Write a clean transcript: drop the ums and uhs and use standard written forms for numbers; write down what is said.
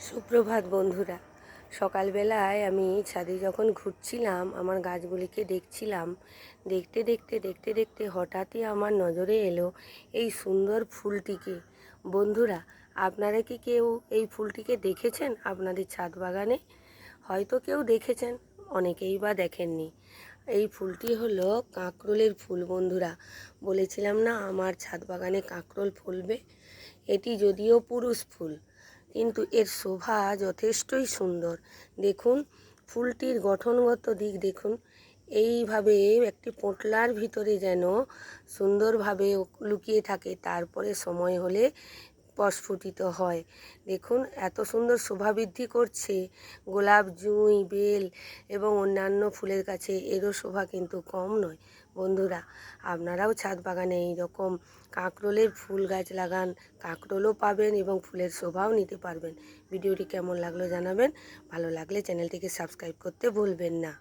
সুপ্রভাত বন্ধুরা। সকালবেলায় আমি ছাদে যখন ঘুরছিলাম আমার গাছগুলিকে দেখছিলাম, দেখতে হঠাৎই আমার নজরে এলো এই সুন্দর ফুলটিকে। বন্ধুরা, আপনারা কি কেউ এই ফুলটিকে দেখেছেন আপনাদের ছাদ বাগানে? হয়তো কেউ দেখেছেন, অনেকেই বা দেখেননি। এই ফুলটি হলো কাঁকরোলের ফুল। বন্ধুরা, বলেছিলাম না আমার ছাদ বাগানে কাঁকরোল ফলবে। এটি যদিও পুরুষ ফুল, কিন্তু এর শোভা যথেষ্টই সুন্দর। দেখুন, ফুলটির গঠনগত দিক দেখুন। এইভাবে একটি পোঁটলার ভিতরে যেন সুন্দরভাবে লুকিয়ে থাকে, তারপরে সময় হলে প্রস্ফুটিত হয়। দেখুন, এত সুন্দর শোভা বৃদ্ধি করছে। গোলাপ, জুঁই, বেল এবং অন্যান্য ফুলের কাছে এরও শোভা কিন্তু কম নয়। বন্ধুরা, আপনারাও ছাদ বাগানে এই রকম কাঁকরোলের ফুল গাছ লাগান, কাঁকরোলও পাবেন এবং ফুলের শোভাও নিতে পারবেন। ভিডিওটি কেমন লাগলো জানাবেন। ভালো লাগলে চ্যানেলটিকে সাবস্ক্রাইব করতে ভুলবেন না।